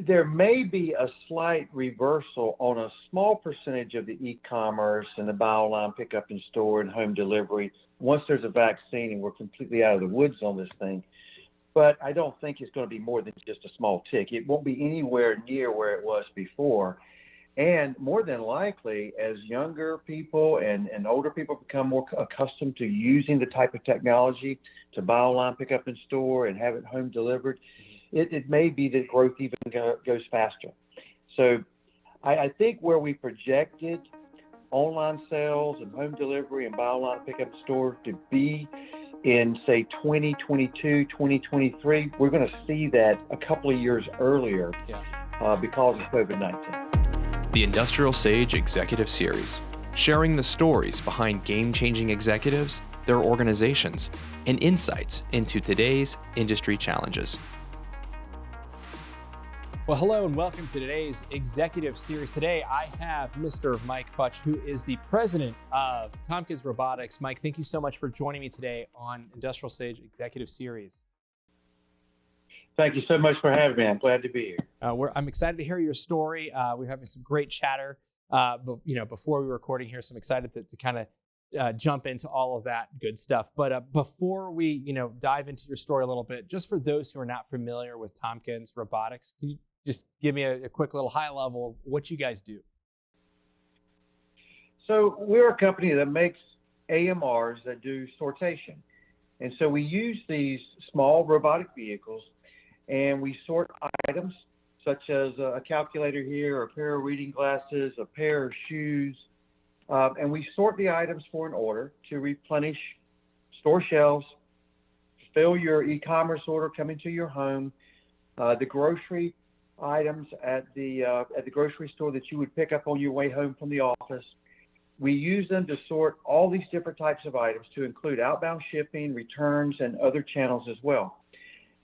There may be a slight reversal on a small percentage of the e-commerce and the buy online, pick up in store and home delivery once there's a vaccine and we're completely out of the woods on this thing. But I don't think it's going to be more than just a small tick. It won't be anywhere near where it was before. And more than likely, as younger people and older people become more accustomed to using the type of technology to buy online, pick up in store, and have it home delivered, it may be that growth even goes faster. So I think where we projected online sales and home delivery and buy online, pick up in store to be in, say, 2022, 2023, we're going to see that a couple of years earlier because of COVID-19. The IndustrialSage Executive Series, sharing the stories behind game-changing executives, their organizations, and insights into today's industry challenges. Well, hello and welcome to today's Executive Series. Today, I have Mr. Mike Futch, who is the president of Tompkins Robotics. Mike, thank you so much for joining me today on IndustrialSage Executive Series. Thank you so much for having me. I'm glad to be here. I'm excited to hear your story. We're having some great chatter, before we were recording here, so I'm excited to kind of jump into all of that good stuff. But before we, dive into your story a little bit, just for those who are not familiar with Tompkins Robotics, can you just give me a quick little high level of what you guys do? So we're a company that makes AMRs that do sortation. And so we use these small robotic vehicles and we sort items such as a calculator here, a pair of reading glasses, a pair of shoes, and we sort the items for an order to replenish store shelves, fill your e-commerce order coming to your home, the grocery items at the grocery store that you would pick up on your way home from the office. We use them to sort all these different types of items to include outbound shipping, returns, and other channels as well.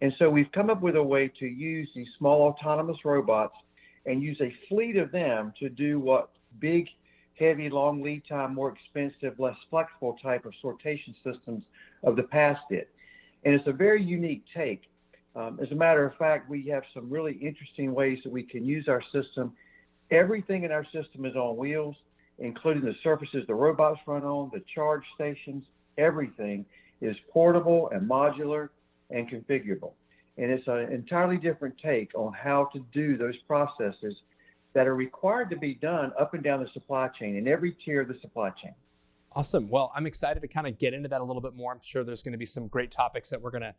And so we've come up with a way to use these small autonomous robots and use a fleet of them to do what big, heavy, long lead time, more expensive, less flexible type of sortation systems of the past did. And it's a very unique take. As a matter of fact, we have some really interesting ways that we can use our system. Everything in our system is on wheels, including the surfaces the robots run on, the charge stations. Everything is portable and modular and configurable. And it's an entirely different take on how to do those processes that are required to be done up and down the supply chain in every tier of the supply chain. Awesome. Well, I'm excited to kind of get into that a little bit more. I'm sure there's going to be some great topics that we're going to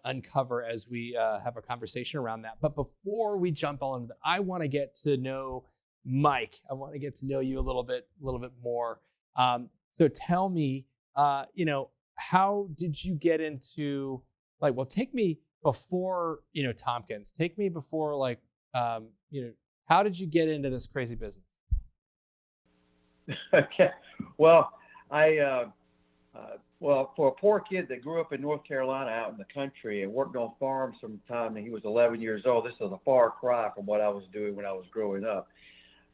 uncover as we have a conversation around that. But before we jump on, I want to get to know Mike. I want to get to know you a little bit more. So tell me, how did you get into take me before, Tompkins, take me before how did you get into this crazy business? Okay. Well, for a poor kid that grew up in North Carolina out in the country and worked on farms from the time that he was 11 years old, this is a far cry from what I was doing when I was growing up.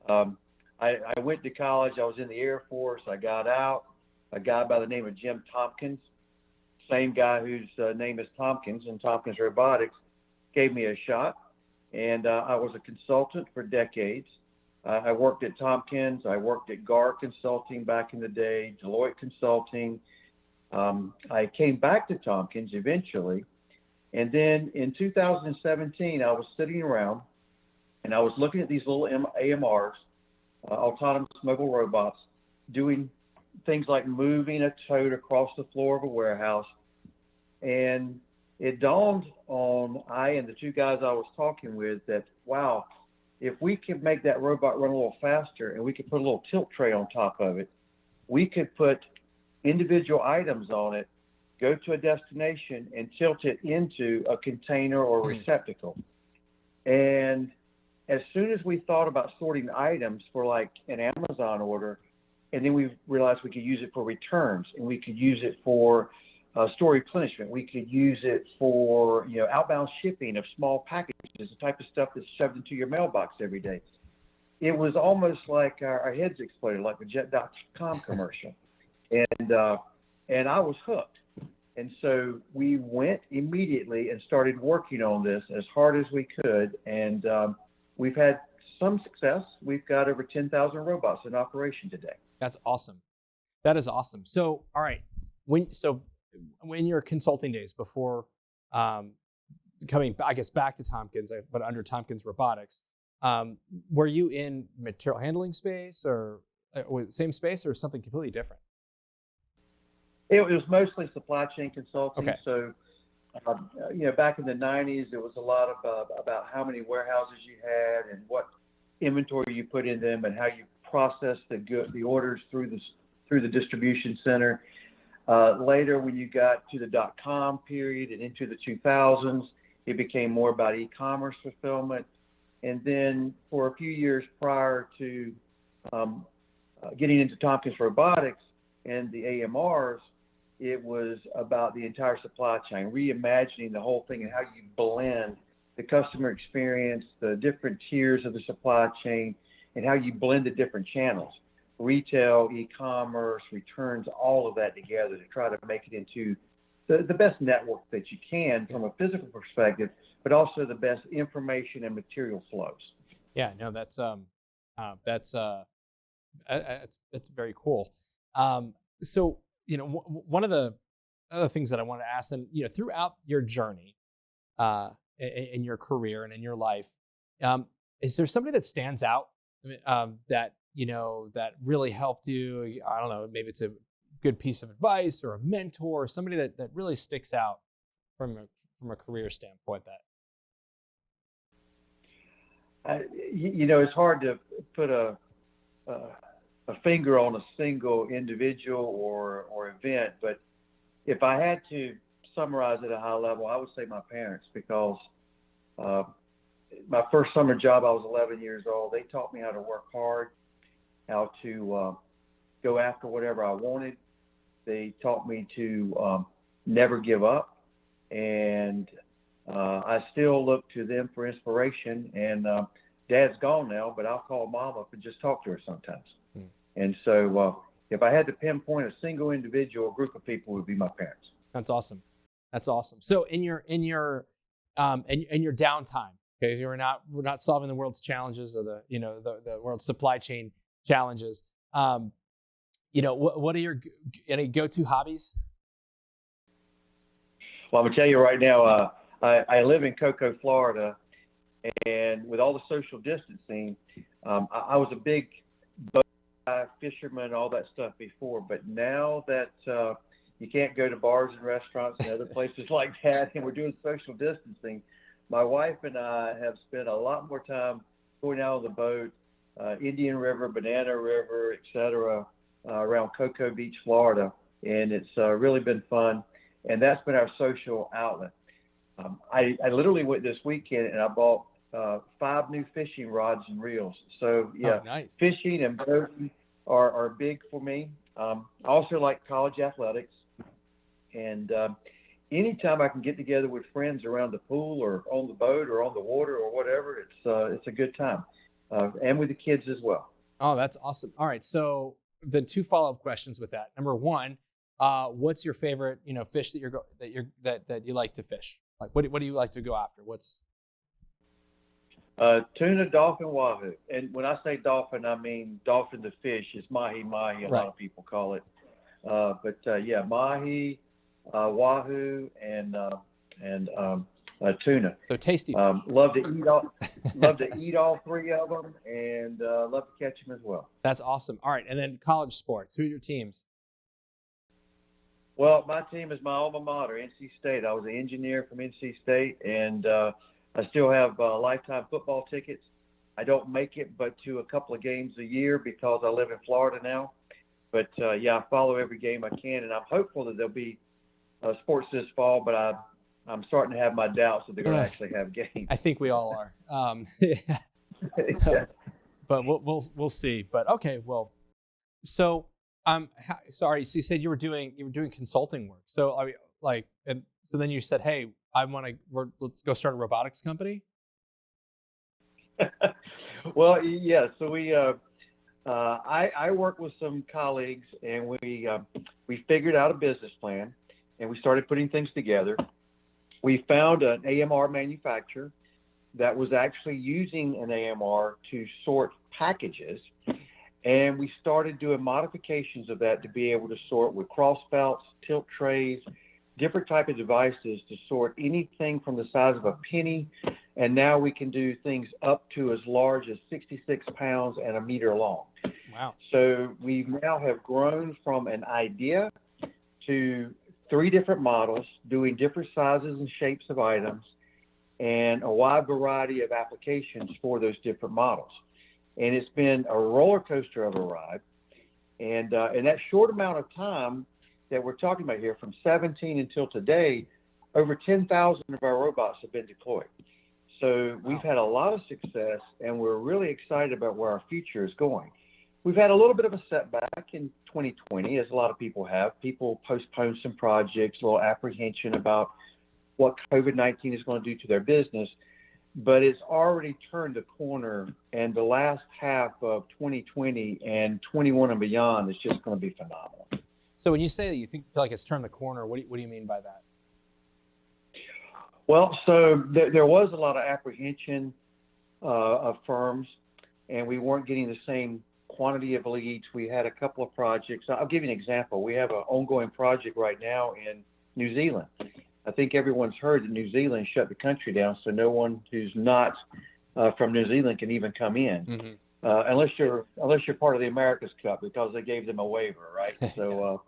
I went to college. I was in the Air Force. I got out. A guy by the name of Jim Tompkins, same guy whose name is Tompkins in Tompkins Robotics, gave me a shot. And I was a consultant for decades. I worked at Tompkins. I worked at GAR Consulting back in the day, Deloitte Consulting. I came back to Tompkins eventually. And then in 2017, I was sitting around and I was looking at these little AMRs, autonomous mobile robots, doing things like moving a tote across the floor of a warehouse. And it dawned on I and the two guys I was talking with that, wow, if we could make that robot run a little faster and we could put a little tilt tray on top of it, we could put individual items on it, go to a destination and tilt it into a container or receptacle. And as soon as we thought about sorting items for like an Amazon order, and then we realized we could use it for returns and we could use it for store replenishment. We could use it for, outbound shipping of small packages, the type of stuff that's shoved into your mailbox every day. It was almost like our heads exploded, like a Jet.com commercial. And I was hooked. And so we went immediately and started working on this as hard as we could. And we've had some success. We've got over 10,000 robots in operation today. That's awesome. That is awesome. So, all right, when your consulting days before coming, I guess, back to Tompkins, but under Tompkins Robotics, were you in material handling space or same space or something completely different? It was mostly supply chain consulting. Okay. So, back in the 90s, it was a lot of about how many warehouses you had and what inventory you put in them and how you process the orders through the distribution center. Later, when you got to the .com period and into the 2000s, it became more about e-commerce fulfillment. And then for a few years prior to getting into Tompkins Robotics and the AMRs, it was about the entire supply chain, reimagining the whole thing and how you blend the customer experience, the different tiers of the supply chain, and how you blend the different channels, retail, e-commerce, returns, all of that together to try to make it into the best network that you can from a physical perspective, but also the best information and material flows. Yeah, no, that's very cool. So, one of the other things that I want to ask, and throughout your journey, in your career and in your life, is there somebody that stands out that that really helped you? I don't know, maybe it's a good piece of advice or a mentor, or somebody that really sticks out from a career standpoint. It's hard to put a finger on a single individual or event, but if I had to summarize at a high level, I would say my parents, because my first summer job, I was 11 years old. They taught me how to work hard, how to go after whatever I wanted. They taught me to never give up, and I still look to them for inspiration. And Dad's gone now, but I'll call Mom up and just talk to her sometimes. And so if I had to pinpoint a single individual, group of people, would be my parents. That's awesome. That's awesome. So in your downtime, okay, we're not solving the world's challenges or the world's supply chain challenges. What are any go-to hobbies? Well, I'm gonna tell you right now, I live in Cocoa, Florida, and with all the social distancing, I was a big boat fisherman, all that stuff before, but now that you can't go to bars and restaurants and other places like that, and we're doing social distancing, my wife and I have spent a lot more time going out on the boat, Indian River, Banana River, etc., around Cocoa Beach, Florida, and it's really been fun, and that's been our social outlet. I literally went this weekend and I bought 5 new fishing rods and reels. So yeah, nice. Fishing and boating are big for me. I also like college athletics, and anytime I can get together with friends around the pool or on the boat or on the water or whatever, it's a good time, and with the kids as well. Oh, that's awesome. All right, so the 2 follow-up questions with that. Number 1, what's your favorite fish that you like to fish? Like what do you like to go after? What's tuna, dolphin, wahoo. And when I say dolphin, I mean dolphin the fish. It's mahi-mahi, a lot of people call it. But yeah, mahi, wahoo, and tuna. So tasty. Love to eat all 3 of them, and love to catch them as well. That's awesome. All right, and then college sports. Who are your teams? Well, my team is my alma mater, NC State. I was an engineer from NC State, and I still have lifetime football tickets. I don't make it but to a couple of games a year because I live in Florida now. But yeah, I follow every game I can, and I'm hopeful that there'll be sports this fall, but I'm starting to have my doubts that they're going to actually have games. I think we all are. Yeah. But we'll see. But okay, well, so sorry. So you said you were doing consulting work. So I mean, and so then you said, hey, let's go start a robotics company. Well, yeah. So I work with some colleagues, and we figured out a business plan. and we started putting things together. We found an AMR manufacturer that was actually using an AMR to sort packages, and we started doing modifications of that to be able to sort with cross belts, tilt trays, different type of devices to sort anything from the size of a penny, and now we can do things up to as large as 66 pounds and a meter long. Wow. So we now have grown from an idea to 3 different models doing different sizes and shapes of items and a wide variety of applications for those different models. And it's been a roller coaster of a ride. And in that short amount of time that we're talking about here, from 17 until today, over 10,000 of our robots have been deployed. So we've had a lot of success, and we're really excited about where our future is going. We've had a little bit of a setback in 2020, as a lot of people have. People postponed some projects, a little apprehension about what COVID-19 is going to do to their business, but it's already turned the corner, and the last half of 2020 and 21 and beyond is just going to be phenomenal. So when you say that you feel like it's turned the corner, what do you mean by that? Well, so there was a lot of apprehension of firms, and we weren't getting the same quantity of leads. We had a couple of projects. I'll give you an example. We have an ongoing project right now in New Zealand. I think everyone's heard that New Zealand shut the country down, so no one who's not from New Zealand can even come in, unless you're part of the America's Cup, because they gave them a waiver, right? So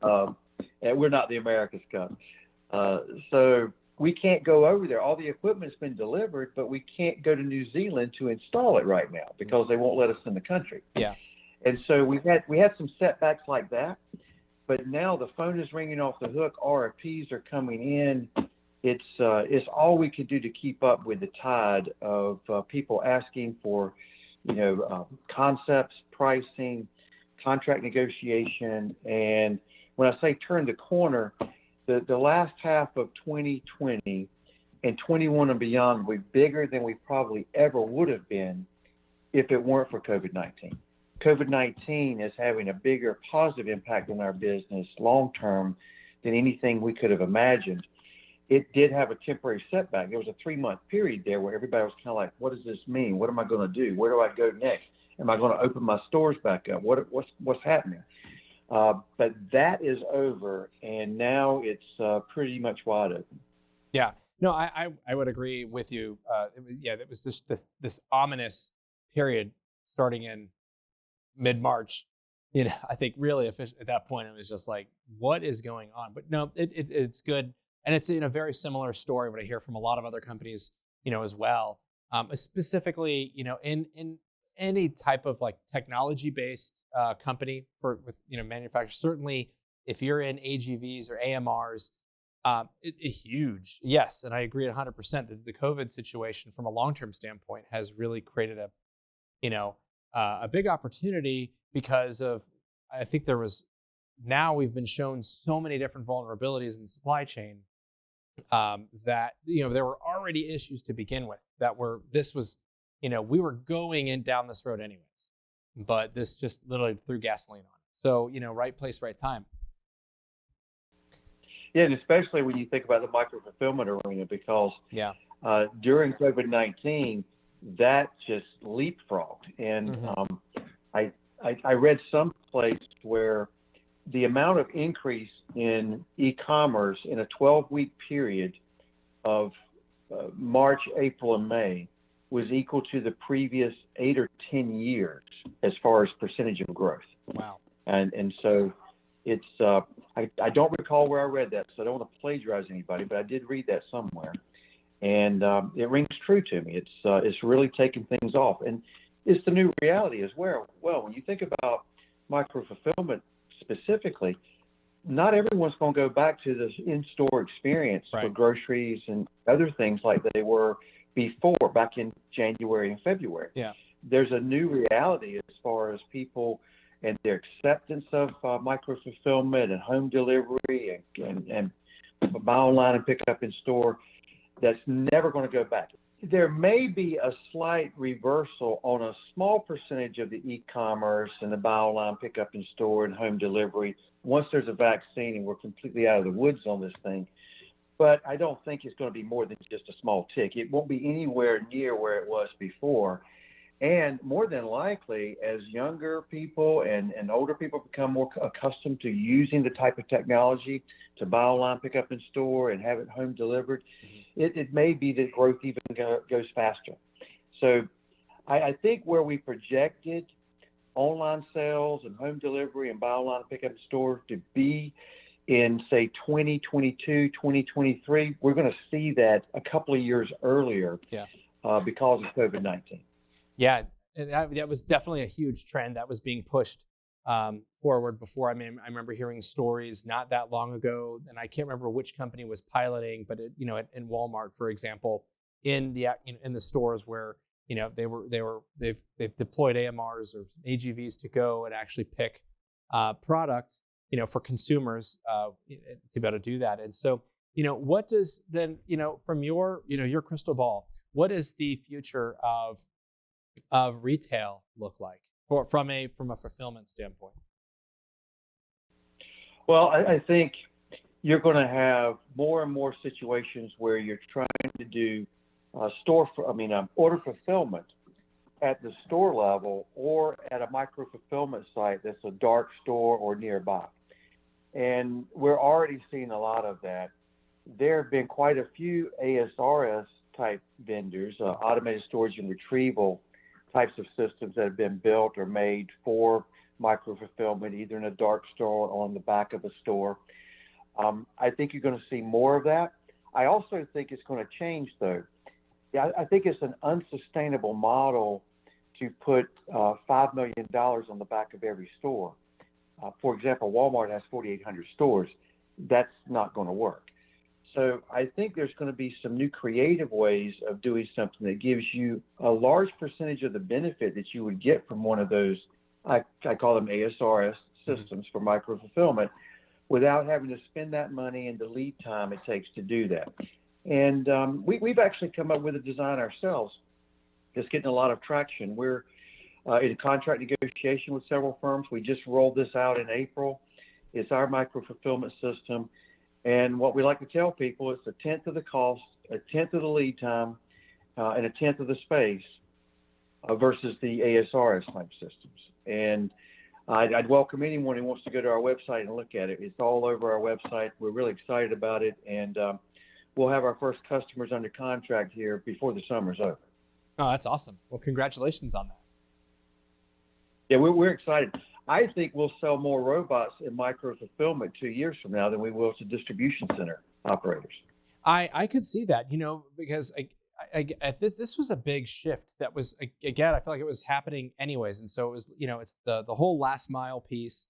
and we're not the America's Cup, so we can't go over there. All the equipment's been delivered, but we can't go to New Zealand to install it right now because they won't let us in the country. Yeah. And so we had some setbacks like that. But now the phone is ringing off the hook. RFPs are coming in. It's all we could do to keep up with the tide of people asking for, concepts, pricing, contract negotiation. And when I say turn the corner, the last half of 2020 and 21 and beyond will be bigger than we probably ever would have been if it weren't for COVID-19. COVID-19 is having a bigger positive impact on our business long-term than anything we could have imagined. It did have a temporary setback. There was a 3-month period there where everybody was kind of like, what does this mean? What am I going to do? Where do I go next? Am I going to open my stores back up? What's happening? But that is over, and now it's pretty much wide open. Yeah. No, I would agree with you. It was just this ominous period starting in mid-March. I think really at that point it was just like, what is going on? But no, it's good, and it's in a very similar story what I hear from a lot of other companies, as well. Specifically, in any type of like technology-based company with manufacturers. Certainly, if you're in AGVs or AMRs, huge. Yes, and I agree 100% that the COVID situation, from a long-term standpoint, has really created a big opportunity because of, I think now we've been shown so many different vulnerabilities in the supply chain that, there were already issues to begin with we were going down this road anyways, but this just literally threw gasoline on it. So, right place, right time. Yeah, and especially when you think about the micro-fulfillment arena, because during COVID-19, that just leapfrogged. And I read someplace where the amount of increase in e-commerce in a 12-week period of March, April, and May was equal to the previous 8 or 10 years as far as percentage of growth. Wow. And so it's I don't recall where I read that, so I don't want to plagiarize anybody, but I did read that somewhere. And it rings true to me. It's really taken things off, and it's the new reality as well. Well, when you think about micro-fulfillment specifically, not everyone's going to go back to this in-store experience for groceries and other things like they were before, back in January and February. Yeah. There's a new reality as far as people and their acceptance of micro-fulfillment and home delivery and buy online and pick up in store. That's never going to go back. There may be a slight reversal on a small percentage of the e-commerce and the buy online, pick up in store and home delivery once there's a vaccine and we're completely out of the woods on this thing. But I don't think it's going to be more than just a small tick. It won't be anywhere near where it was before. And more than likely, as younger people and older people become more accustomed to using the type of technology to buy online, pick up in store, and have it home delivered, it may be that growth even goes faster. So I think where we projected online sales and home delivery and buy online, pick up in store to be in, say, 2022, 2023, we're going to see that a couple of years earlier because of COVID-19. Yeah, that was definitely a huge trend that was being pushed forward before. I mean, I remember hearing stories not that long ago, and I can't remember which company was piloting, but in Walmart, for example, in the stores where they've deployed AMRs or AGVs to go and actually pick product for consumers to be able to do that. And so what does then from your your crystal ball, what does the future of retail look like from a fulfillment standpoint? Well, I think you're going to have more and more situations where you're trying to do order fulfillment at the store level or at a micro fulfillment site that's a dark store or nearby. And we're already seeing a lot of that. There have been quite a few ASRS type vendors, automated storage and retrieval types of systems that have been built or made for micro fulfillment, either in a dark store or on the back of a store. I think you're going to see more of that. I also think it's going to change, though. I think it's an unsustainable model to put $5 million on the back of every store. For example, Walmart has 4,800 stores. That's not going to work. So I think there's going to be some new creative ways of doing something that gives you a large percentage of the benefit that you would get from one of those, I call them ASRS systems for micro fulfillment, without having to spend that money and the lead time it takes to do that. And we've actually come up with a design ourselves that's getting a lot of traction. We're in contract negotiation with several firms. We just rolled this out in April. It's our micro fulfillment system. And what we like to tell people is a tenth of the cost, a tenth of the lead time, and a tenth of the space versus the ASRS type systems. And I'd welcome anyone who wants to go to our website and look at it. It's all over our website. We're really excited about it. And we'll have our first customers under contract here before the summer's over. Oh, that's awesome. Well, congratulations on that. Yeah, we're excited. I think we'll sell more robots in micro fulfillment 2 years from now than we will to distribution center operators. I could see that, because this was a big shift that was, again, I feel like it was happening anyways. And so it was, it's the whole last mile piece.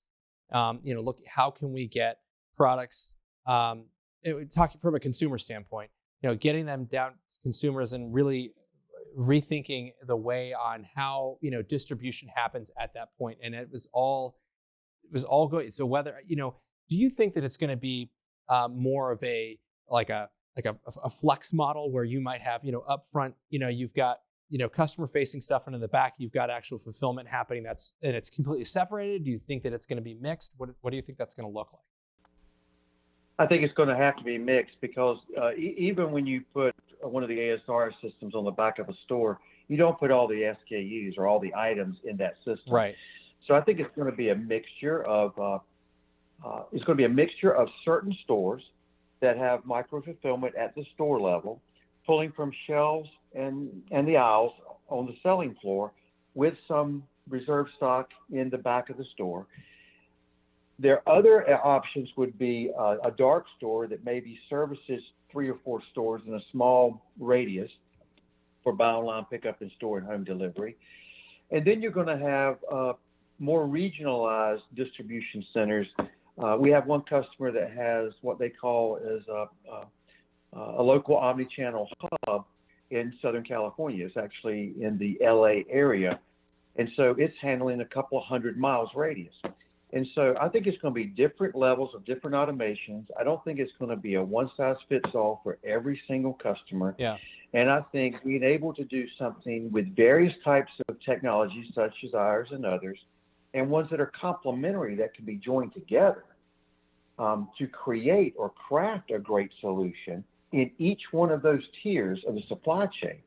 Look, how can we get products, talking from a consumer standpoint, getting them down to consumers and really rethinking the way on how distribution happens at that point. And it was all going. So whether do you think that it's going to be more of a flex model where you might have upfront you've got customer facing stuff, and in the back you've got actual fulfillment happening and it's completely separated? Do you think that it's going to be mixed? What do you think that's going to look like? I think it's going to have to be mixed because even when you put one of the ASR systems on the back of a store, you don't put all the SKUs or all the items in that system. Right. So I think it's going to be a mixture of certain stores that have micro fulfillment at the store level, pulling from shelves and the aisles on the selling floor with some reserve stock in the back of the store. Their other options would be a dark store that maybe services 3 or 4 stores in a small radius for buy online, pick up in store, and home delivery. And then you're going to have more regionalized distribution centers. We have one customer that has what they call is a local omni-channel hub in Southern California. It's actually in the LA area. And so it's handling a couple of 100 miles radius. And so I think it's going to be different levels of different automations. I don't think it's going to be a one-size-fits-all for every single customer. Yeah. And I think being able to do something with various types of technologies, such as ours and others, and ones that are complementary that can be joined together to create or craft a great solution in each one of those tiers of the supply chain,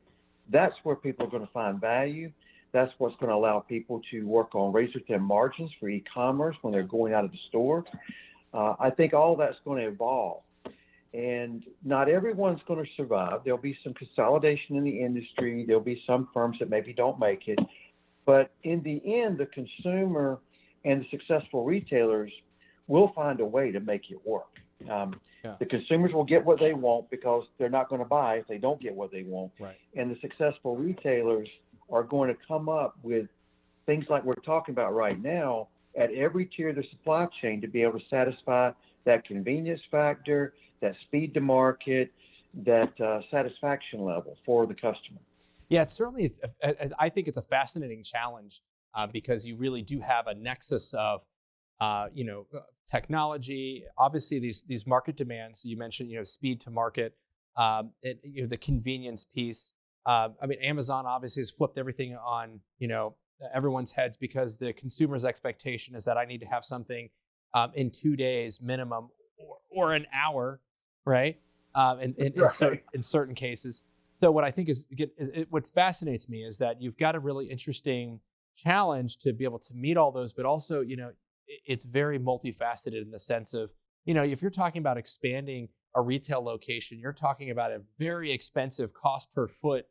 that's where people are going to find value. That's what's going to allow people to work on razor-thin margins for e-commerce when they're going out of the store. I think all that's going to evolve. And not everyone's going to survive. There'll be some consolidation in the industry. There'll be some firms that maybe don't make it. But in the end, the consumer and the successful retailers will find a way to make it work. The consumers will get what they want because they're not going to buy if they don't get what they want. Right. And the successful retailers are going to come up with things like we're talking about right now at every tier of the supply chain to be able to satisfy that convenience factor, that speed to market, that satisfaction level for the customer. Yeah, it's certainly, I think it's a fascinating challenge because you really do have a nexus of, technology, obviously these market demands. You mentioned, speed to market, the convenience piece. Amazon obviously has flipped everything on, everyone's heads because the consumer's expectation is that I need to have something in 2 days minimum or an hour, right? In certain cases. So what I think is, what fascinates me is that you've got a really interesting challenge to be able to meet all those, but also, it's very multifaceted in the sense of, if you're talking about expanding a retail location, you're talking about a very expensive cost per foot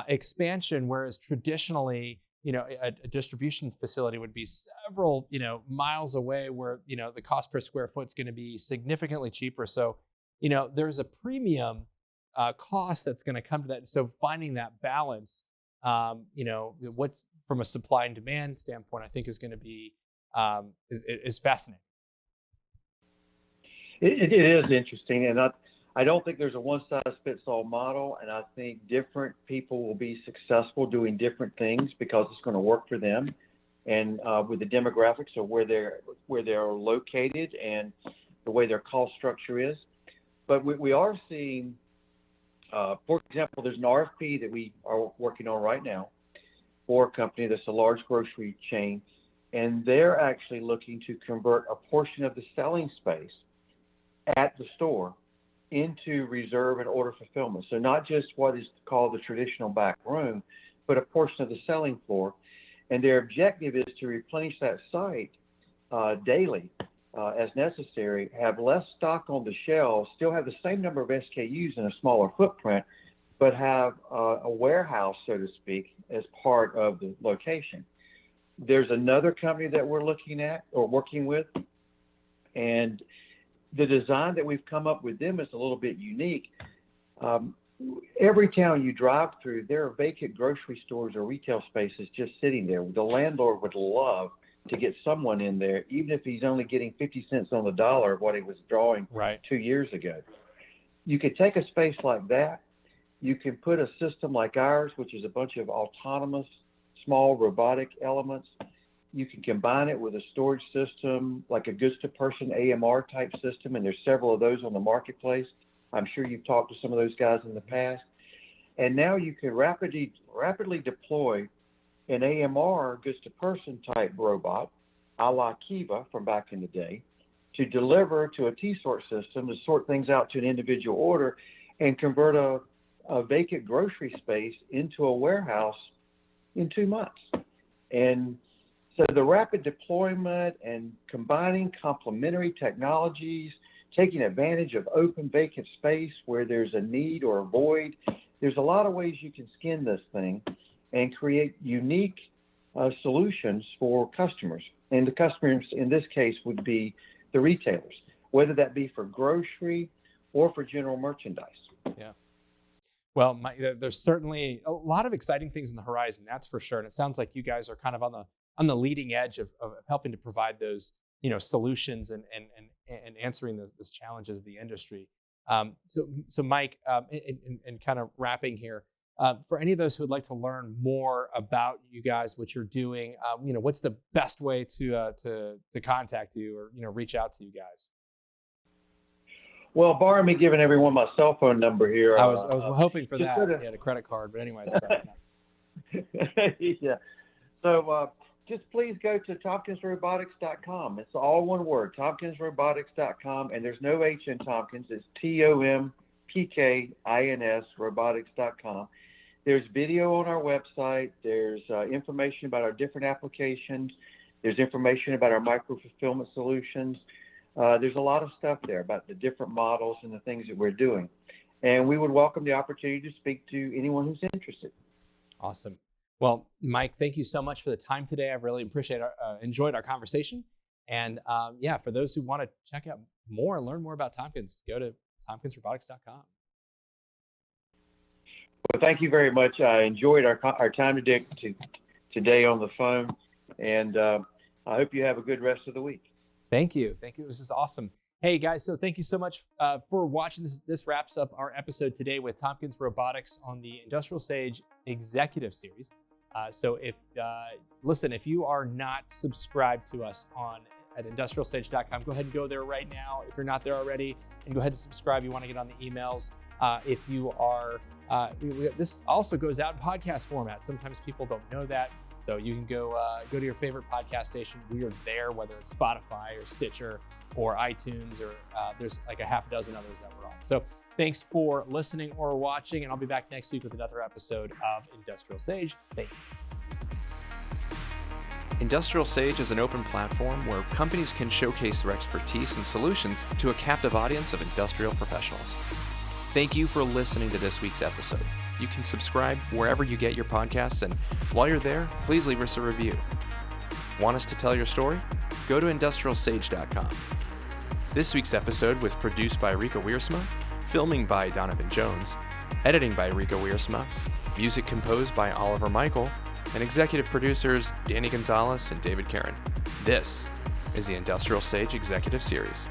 expansion, whereas traditionally, a distribution facility would be several, miles away where, the cost per square foot is going to be significantly cheaper. So, there's a premium cost that's going to come to that. And so finding that balance, what's from a supply and demand standpoint, I think is going to be is fascinating. It is interesting, and I don't think there's a one-size-fits-all model, and I think different people will be successful doing different things because it's going to work for them, and with the demographics of where they're located and the way their cost structure is. But we are seeing, for example, there's an RFP that we are working on right now for a company that's a large grocery chain, and they're actually looking to convert a portion of the selling space at the store into reserve and order fulfillment. So not just what is called the traditional back room, but a portion of the selling floor. And their objective is to replenish that site daily as necessary, have less stock on the shelves, still have the same number of SKUs in a smaller footprint, but have a warehouse, so to speak, as part of the location. There's another company that we're looking at or working with, and the design that we've come up with them is a little bit unique. Every town you drive through, there are vacant grocery stores or retail spaces just sitting there. The landlord would love to get someone in there, even if he's only getting 50 cents on the dollar of what he was drawing 2 years ago. You could take a space like that. You can put a system like ours, which is a bunch of autonomous, small robotic elements. You can combine it with a storage system, like a goods-to-person AMR type system, and there's several of those on the marketplace. I'm sure you've talked to some of those guys in the past. And now you can rapidly deploy an AMR goods-to-person type robot, a la Kiva from back in the day, to deliver to a T-sort system to sort things out to an individual order and convert a vacant grocery space into a warehouse in 2 months. And so the rapid deployment and combining complementary technologies, taking advantage of open vacant space where there's a need or a void, there's a lot of ways you can skin this thing and create unique solutions for customers. And the customers in this case would be the retailers, whether that be for grocery or for general merchandise. Yeah. Well, there's certainly a lot of exciting things in the horizon, that's for sure. And it sounds like you guys are kind of on the leading edge of helping to provide those, solutions and answering those challenges of the industry. So Mike, and kind of wrapping here, for any of those who would like to learn more about you guys, what you're doing, what's the best way to contact you or reach out to you guys? Well, barring me giving everyone my cell phone number here. I was hoping for just that. go to- He had a credit card, but anyways. Yeah. So just please go to TompkinsRobotics.com. It's all one word, TompkinsRobotics.com, and there's no H in Tompkins. It's TOMPKINS Robotics.com. There's video on our website. There's information about our different applications. There's information about our micro-fulfillment solutions. There's a lot of stuff there about the different models and the things that we're doing. And we would welcome the opportunity to speak to anyone who's interested. Awesome. Well, Mike, thank you so much for the time today. I really enjoyed our conversation. And yeah, for those who want to check out more and learn more about Tompkins, go to TompkinsRobotics.com. Well, thank you very much. I enjoyed our time today on the phone, and I hope you have a good rest of the week. Thank you. Thank you. This is awesome. Hey, guys, so thank you so much for watching. This wraps up our episode today with Tompkins Robotics on the IndustrialSage Executive Series. So if you are not subscribed to us at IndustrialSage.com, go ahead and go there right now. If you're not there already, and go ahead and subscribe. You want to get on the emails. If you are, this also goes out in podcast format. Sometimes people don't know that. So you can go to your favorite podcast station. We are there, whether it's Spotify or Stitcher or iTunes, or there's like a half dozen others that we're on. So thanks for listening or watching, and I'll be back next week with another episode of Industrial Sage. Thanks. IndustrialSage is an open platform where companies can showcase their expertise and solutions to a captive audience of industrial professionals. Thank you for listening to this week's episode. You can subscribe wherever you get your podcasts, and while you're there, please leave us a review. Want us to tell your story? Go to IndustrialSage.com. This week's episode was produced by Rika Wiersma, filming by Donovan Jones, editing by Rika Wiersma, music composed by Oliver Michael, and executive producers Danny Gonzalez and David Karen. This is the IndustrialSage Executive Series.